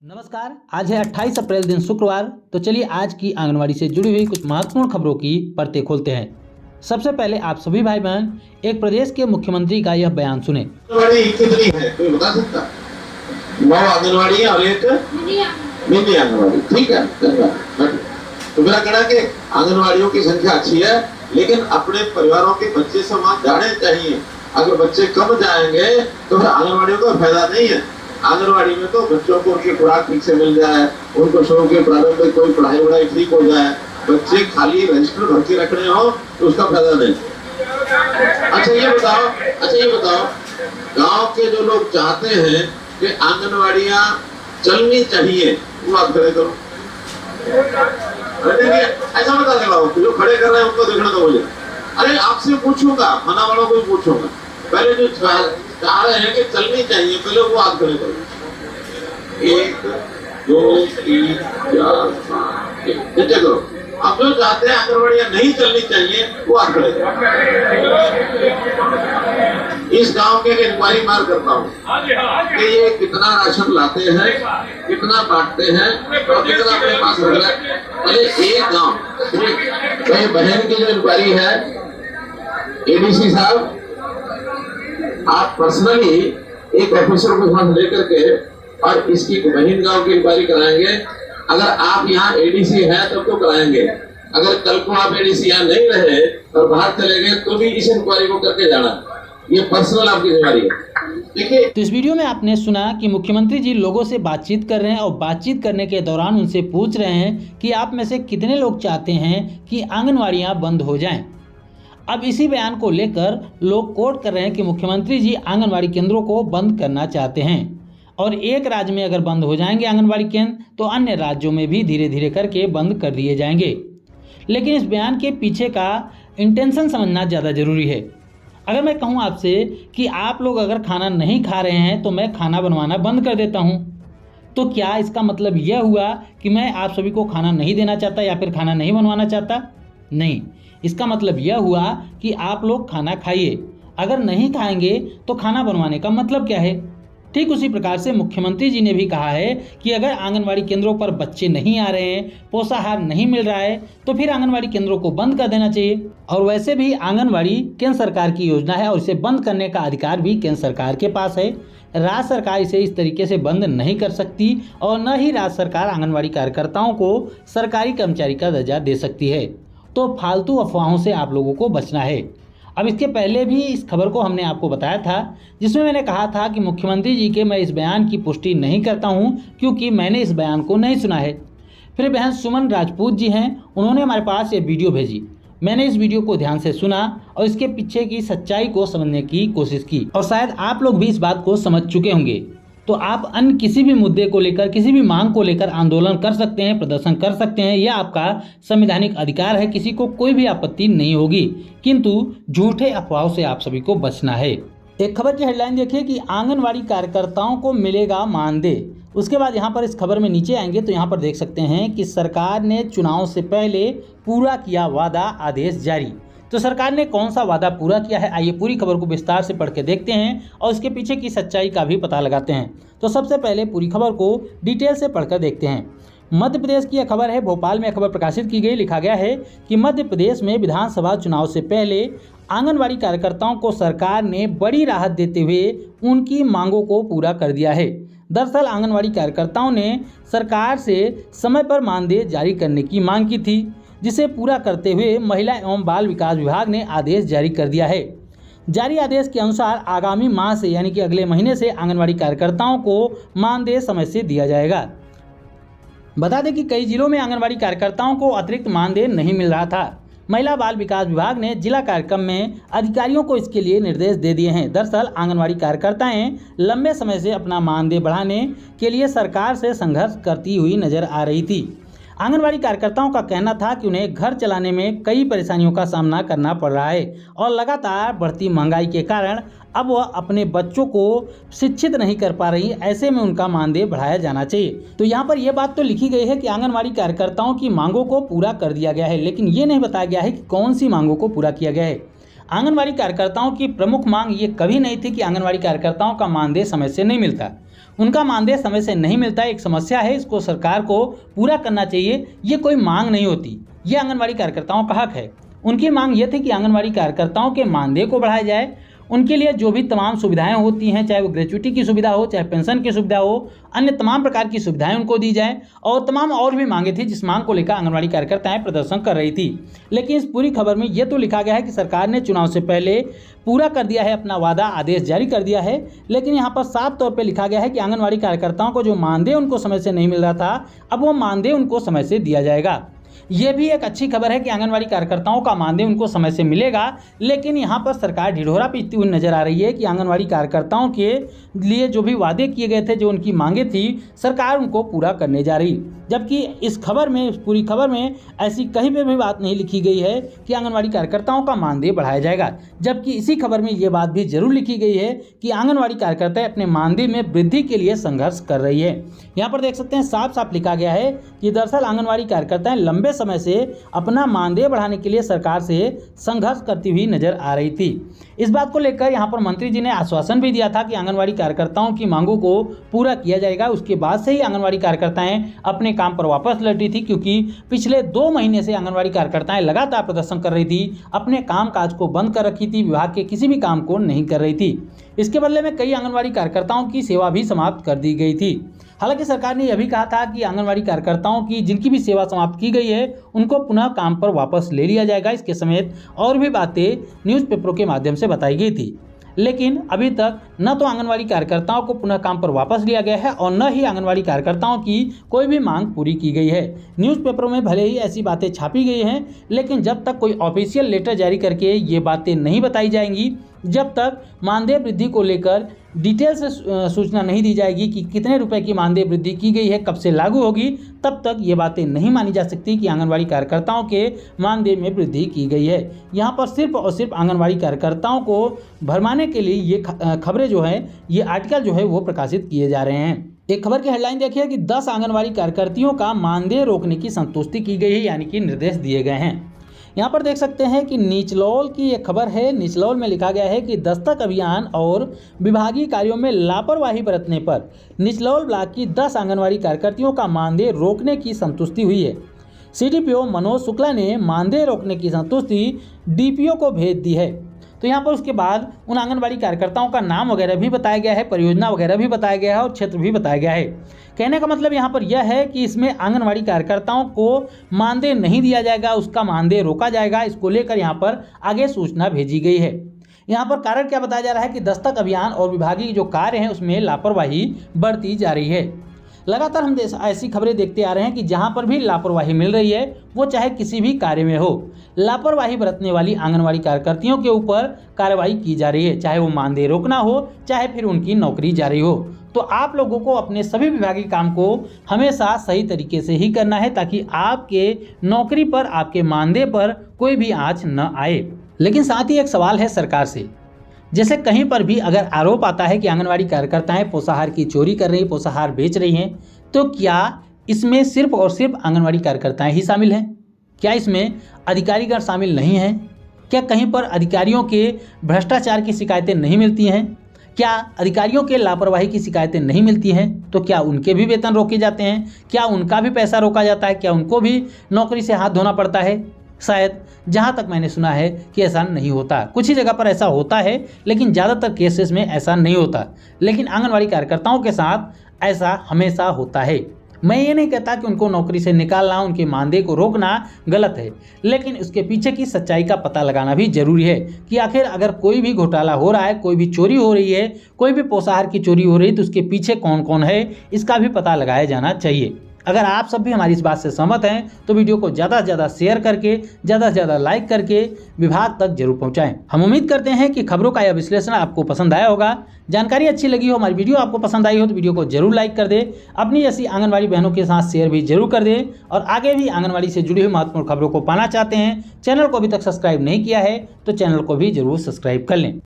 नमस्कार, आज है 28 अप्रैल दिन शुक्रवार। तो चलिए आज की आंगनवाड़ी से जुड़ी हुई कुछ महत्वपूर्ण खबरों की परतें खोलते हैं। सबसे पहले आप सभी भाई बहन एक प्रदेश के मुख्यमंत्री का यह बयान सुने। आंगनवाड़ी कितनी है कोई बता सकता? 9 आंगनवाड़ी और एक मिनी आंगनवाड़ी। ठीक है, तो मेरा कहना है कि आंगनवाड़ियों की संख्या अच्छी है, लेकिन अपने परिवारों के बच्चे से वहाँ जाने चाहिए। अगर बच्चे कम जाएंगे तो फिर आंगनवाड़ियों का फायदा नहीं है। आंगनवाड़ी में तो बच्चों को उनकी खुराक ठीक से मिल जाए, उनको शुरू के प्रारंभ में कोई पढ़ाई वढ़ाई ठीक हो जाए, बच्चे खाली रजिस्टर भर के रखने हो तो उसका फायदा नहीं। अच्छा ये बताओ गांव के जो लोग चाहते हैं कि आंगनवाड़ियां चलनी चाहिए, वो आप खड़े करो। ऐसा बता दे, जो खड़े कर रहे हैं उनको देखना तो मुझे। अरे आपसे पूछूंगा, मना वालों को भी पूछूंगा। पहले जो चाह रहे हैं कि चलनी चाहिए, पहले वो हाथ खड़े करो। 1 2 3 4 5 करो। अब जो चाहते हैं आंगनवाड़ियां नहीं चलनी चाहिए, वो हाथ खड़े करो। इस गांव के इंक्वायरी मार करता हूँ कि ये कितना राशन लाते हैं, कितना बांटते हैं और कितना अपने पास रख रहा है। पहले एक गाँव बहन की जो इंक्वायरी है, एडीसी साहब आप पर्सनली एक ऑफिसर को साथ लेकर के और इसकी बहन गांव की इंक्वायरी कराएंगे। अगर आप यहाँ एडीसी हैं तब तो कराएंगे, अगर कल को आप एडीसी यहाँ नहीं रहे और बाहर चले गए तो भी इस इंक्वायरी को करके जाना। ये पर्सनल आपकी जिम्मेदारी है। देखिए, तो इस वीडियो में आपने सुना कि मुख्यमंत्री जी लोगों से बातचीत कर रहे हैं और बातचीत करने के दौरान उनसे पूछ रहे हैं कि आप में से कितने लोग चाहते हैं कि आंगनवाड़ियाँ बंद हो जाएं। अब इसी बयान को लेकर लोग कोट कर रहे हैं कि मुख्यमंत्री जी आंगनवाड़ी केंद्रों को बंद करना चाहते हैं और एक राज्य में अगर बंद हो जाएंगे आंगनवाड़ी केंद्र तो अन्य राज्यों में भी धीरे धीरे करके बंद कर दिए जाएंगे। लेकिन इस बयान के पीछे का इंटेंशन समझना ज़्यादा ज़रूरी है। अगर मैं कहूँ आपसे कि आप लोग अगर खाना नहीं खा रहे हैं तो मैं खाना बनवाना बंद कर देता हूँ, तो क्या इसका मतलब यह हुआ कि मैं आप सभी को खाना नहीं देना चाहता या फिर खाना नहीं बनवाना चाहता? नहीं, इसका मतलब यह हुआ कि आप लोग खाना खाइए। अगर नहीं खाएंगे तो खाना बनवाने का मतलब क्या है? ठीक उसी प्रकार से मुख्यमंत्री जी ने भी कहा है कि अगर आंगनवाड़ी केंद्रों पर बच्चे नहीं आ रहे हैं, पोषाहार नहीं मिल रहा है, तो फिर आंगनवाड़ी केंद्रों को बंद कर देना चाहिए। और वैसे भी आंगनवाड़ी केंद्र सरकार की योजना है और इसे बंद करने का अधिकार भी केंद्र सरकार के पास है। राज्य सरकार इसे इस तरीके से बंद नहीं कर सकती और न ही राज्य सरकार आंगनवाड़ी कार्यकर्ताओं को सरकारी कर्मचारी का दर्जा दे सकती है। तो फालतू अफवाहों से आप लोगों को बचना है। अब इसके पहले भी इस खबर को हमने आपको बताया था, जिसमें मैंने कहा था कि मुख्यमंत्री जी के मैं इस बयान की पुष्टि नहीं करता हूं क्योंकि मैंने इस बयान को नहीं सुना है। फिर बहन सुमन राजपूत जी हैं, उन्होंने हमारे पास ये वीडियो भेजी। मैंने इस वीडियो को ध्यान से सुना और इसके पीछे की सच्चाई को समझने की कोशिश की और शायद आप लोग भी इस बात को समझ चुके होंगे। तो आप अन्य किसी भी मुद्दे को लेकर, किसी भी मांग को लेकर आंदोलन कर सकते हैं, प्रदर्शन कर सकते हैं, यह आपका संवैधानिक अधिकार है, किसी को कोई भी आपत्ति नहीं होगी। किंतु झूठे अफवाहों से आप सभी को बचना है। एक खबर की हेडलाइन देखिए कि आंगनवाड़ी कार्यकर्ताओं को मिलेगा मानदेय। उसके बाद यहाँ पर इस खबर में नीचे आएंगे तो यहाँ पर देख सकते हैं कि सरकार ने चुनाव से पहले पूरा किया वादा, आदेश जारी। तो सरकार ने कौन सा वादा पूरा किया है, आइए पूरी खबर को विस्तार से पढ़ के देखते हैं और इसके पीछे की सच्चाई का भी पता लगाते हैं। तो सबसे पहले पूरी खबर को डिटेल से पढ़कर देखते हैं। मध्य प्रदेश की यह खबर है, भोपाल में खबर प्रकाशित की गई। लिखा गया है कि मध्य प्रदेश में विधानसभा चुनाव से पहले आंगनवाड़ी कार्यकर्ताओं को सरकार ने बड़ी राहत देते हुए उनकी मांगों को पूरा कर दिया है। दरअसल आंगनवाड़ी कार्यकर्ताओं ने सरकार से समय पर मानदेय जारी करने की मांग की थी, जिसे पूरा करते हुए महिला एवं बाल विकास विभाग ने आदेश जारी कर दिया है। जारी आदेश के अनुसार आगामी माह से यानी कि अगले महीने से आंगनवाड़ी कार्यकर्ताओं को मानदेय समय से दिया जाएगा। बता दें कि कई जिलों में आंगनवाड़ी कार्यकर्ताओं को अतिरिक्त मानदेय नहीं मिल रहा था। महिला बाल विकास विभाग ने जिला कार्यक्रम में अधिकारियों को इसके लिए निर्देश दे दिए हैं। दरअसल आंगनवाड़ी कार्यकर्ताएं लंबे समय से अपना मानदेय बढ़ाने के लिए सरकार से संघर्ष करती हुई नजर आ रही थी। आंगनवाड़ी कार्यकर्ताओं का कहना था कि उन्हें घर चलाने में कई परेशानियों का सामना करना पड़ रहा है और लगातार बढ़ती महंगाई के कारण अब वह अपने बच्चों को शिक्षित नहीं कर पा रही। ऐसे में उनका मानदेय बढ़ाया जाना चाहिए। तो यहाँ पर यह बात तो लिखी गई है कि आंगनवाड़ी कार्यकर्ताओं की मांगों को पूरा कर दिया गया है, लेकिन ये नहीं बताया गया है कि कौन सी मांगों को पूरा किया गया है। आंगनवाड़ी कार्यकर्ताओं की प्रमुख मांग ये कभी नहीं थी कि आंगनवाड़ी कार्यकर्ताओं का मानदेय समय से नहीं मिलता। उनका मानदेय समय से नहीं मिलता एक समस्या है, इसको सरकार को पूरा करना चाहिए। ये कोई मांग नहीं होती, ये आंगनवाड़ी कार्यकर्ताओं का हक है। उनकी मांग ये थी कि आंगनवाड़ी कार्यकर्ताओं के मानदेय को बढ़ाया जाए, उनके लिए जो भी तमाम सुविधाएं होती हैं, चाहे वो ग्रेच्युटी की सुविधा हो, चाहे पेंशन की सुविधा हो, अन्य तमाम प्रकार की सुविधाएं उनको दी जाए, और तमाम और भी मांगे थी जिस मांग को लेकर आंगनवाड़ी कार्यकर्ताएं प्रदर्शन कर रही थी। लेकिन इस पूरी खबर में ये तो लिखा गया है कि सरकार ने चुनाव से पहले पूरा कर दिया है अपना वादा, आदेश जारी कर दिया है। लेकिन यहाँ पर साफ तौर पर लिखा गया है कि आंगनवाड़ी कार्यकर्ताओं को जो मानदेय उनको समय से नहीं मिल रहा था, अब वो मानदेय उनको समय से दिया जाएगा। ये भी एक अच्छी खबर है कि आंगनवाड़ी कार्यकर्ताओं का मानदेय उनको समय से मिलेगा। लेकिन यहाँ पर सरकार ढिढोरा पीटती हुई नजर आ रही है कि आंगनवाड़ी कार्यकर्ताओं के लिए जो भी वादे किए गए थे, जो उनकी मांगे थी, सरकार उनको पूरा करने जा रही। जबकि इस खबर में, इस पूरी खबर में ऐसी कहीं पर भी बात नहीं लिखी गई है कि आंगनवाड़ी कार्यकर्ताओं का मानदेय बढ़ाया जाएगा। जबकि इसी खबर में ये बात भी जरूर लिखी गई है कि आंगनवाड़ी कार्यकर्ता अपने मानदेय में वृद्धि के लिए संघर्ष कर रही है। यहाँ पर देख सकते हैं, साफ साफ लिखा गया है कि दरअसल आंगनवाड़ी कार्यकर्ताएं लंबे समय से अपना मानदेय बढ़ाने के लिए सरकार से संघर्ष करती हुई नजर आ रही थी। इस बात को लेकर यहाँ पर मंत्री जी ने आश्वासन भी दिया था कि आंगनवाड़ी कार्यकर्ताओं की मांगों को पूरा किया जाएगा। उसके बाद से ही आंगनवाड़ी कार्यकर्ताएं अपने काम पर वापस लौटी थी, क्योंकि पिछले 2 महीने से आंगनवाड़ी कार्यकर्ताएं लगातार प्रदर्शन कर रही थी, अपने काम काज को बंद कर रखी थी, विभाग के किसी भी काम को नहीं कर रही थी। इसके बदले में कई आंगनवाड़ी कार्यकर्ताओं की सेवा भी समाप्त कर दी गई थी। हालांकि सरकार ने यह भी कहा था कि आंगनवाड़ी कार्यकर्ताओं की जिनकी भी सेवा समाप्त की गई है उनको पुनः काम पर वापस ले लिया जाएगा। इसके समेत और भी बातें न्यूज़पेपरों के माध्यम से बताई गई थी। लेकिन अभी तक न तो आंगनवाड़ी कार्यकर्ताओं को पुनः काम पर वापस लिया गया है और न ही आंगनवाड़ी कार्यकर्ताओं की कोई भी मांग पूरी की गई है। न्यूज़पेपरों में भले ही ऐसी बातें छापी गई हैं, लेकिन जब तक कोई ऑफिशियल लेटर जारी करके ये बातें नहीं बताई जाएंगी, जब तक मानदेय वृद्धि को लेकर डिटेल से सूचना नहीं दी जाएगी कि कितने रुपए की मानदेय वृद्धि की गई है, कब से लागू होगी, तब तक ये बातें नहीं मानी जा सकती कि आंगनवाड़ी कार्यकर्ताओं के मानदेय में वृद्धि की गई है। यहाँ पर सिर्फ और सिर्फ आंगनवाड़ी कार्यकर्ताओं को भरमाने के लिए ये खबरें जो है, ये आर्टिकल जो है वो प्रकाशित किए जा रहे हैं। एक खबर की हेडलाइन देखिए कि 10 आंगनवाड़ी कार्यकर्तियों का मानदेय रोकने की संतुष्टि की गई है, यानी कि निर्देश दिए गए हैं। यहाँ पर देख सकते हैं कि निचलौल की एक खबर है। निचलौल में लिखा गया है कि दस्तक अभियान और विभागीय कार्यों में लापरवाही बरतने पर निचलौल ब्लॉक की 10 आंगनवाड़ी कार्यकर्तियों का मानदेय रोकने की संतुष्टि हुई है। सीडीपीओ मनोज शुक्ला ने मानदेय रोकने की संतुष्टि डीपीओ को भेज दी है। तो यहाँ पर उसके बाद उन आंगनवाड़ी कार्यकर्ताओं का नाम वगैरह भी बताया गया है, परियोजना वगैरह भी बताया गया है और क्षेत्र भी बताया गया है। कहने का मतलब यहाँ पर यह है कि इसमें आंगनवाड़ी कार्यकर्ताओं को मानदेय नहीं दिया जाएगा, उसका मानदेय रोका जाएगा। इसको लेकर यहाँ पर आगे सूचना भेजी गई है। यहाँ पर कारण क्या बताया जा रहा है कि दस्तक अभियान और विभागीय जो कार्य हैं उसमें लापरवाही बरती जा रही है। लगातार हम ऐसी खबरें देखते आ रहे हैं कि जहां पर भी लापरवाही मिल रही है, वो चाहे किसी भी कार्य में हो, लापरवाही बरतने वाली आंगनवाड़ी कार्यकर्तियों के ऊपर कार्रवाई की जा रही है, चाहे वो मानदेय रोकना हो, चाहे फिर उनकी नौकरी जारी हो। तो आप लोगों को अपने सभी विभागीय काम को हमेशा सही तरीके से ही करना है, ताकि आपके नौकरी पर, आपके मानदेय पर कोई भी आँच न आए। लेकिन साथ ही एक सवाल है सरकार से, जैसे कहीं पर भी अगर आरोप आता है कि आंगनवाड़ी कार्यकर्ताएं पोषाहार की चोरी कर रही, पोषाहार बेच रही हैं, तो क्या इसमें सिर्फ और सिर्फ आंगनवाड़ी कार्यकर्ताएं ही शामिल हैं? क्या इसमें अधिकारीगण शामिल नहीं हैं? क्या कहीं पर अधिकारियों के भ्रष्टाचार की शिकायतें नहीं मिलती हैं? क्या अधिकारियों के लापरवाही की शिकायतें नहीं मिलती हैं? तो क्या उनके भी वेतन रोके जाते हैं? क्या उनका भी पैसा रोका जाता है? क्या उनको भी नौकरी से हाथ धोना पड़ता है? शायद, जहाँ तक मैंने सुना है कि ऐसा नहीं होता। कुछ ही जगह पर ऐसा होता है, लेकिन ज़्यादातर केसेस में ऐसा नहीं होता। लेकिन आंगनवाड़ी कार्यकर्ताओं के साथ ऐसा हमेशा होता है। मैं ये नहीं कहता कि उनको नौकरी से निकालना, उनके मानदेय को रोकना गलत है, लेकिन उसके पीछे की सच्चाई का पता लगाना भी जरूरी है कि आखिर अगर कोई भी घोटाला हो रहा है, कोई भी चोरी हो रही है, कोई भी पोषाहार की चोरी हो रही है, तो उसके पीछे कौन कौन है, इसका भी पता लगाया जाना चाहिए। अगर आप सब भी हमारी इस बात से सहमत हैं तो वीडियो को ज़्यादा से ज़्यादा शेयर करके, ज़्यादा से ज़्यादा लाइक करके विभाग तक जरूर पहुंचाएं। हम उम्मीद करते हैं कि खबरों का यह विश्लेषण आपको पसंद आया होगा, जानकारी अच्छी लगी हो, हमारी वीडियो आपको पसंद आई हो तो वीडियो को जरूर लाइक कर दे, अपनी जैसी आंगनवाड़ी बहनों के साथ शेयर भी जरूर कर दे। और आगे भी आंगनवाड़ी से जुड़ी हुई महत्वपूर्ण खबरों को पाना चाहते हैं, चैनल को अभी तक सब्सक्राइब नहीं किया है तो चैनल को भी जरूर सब्सक्राइब कर लें।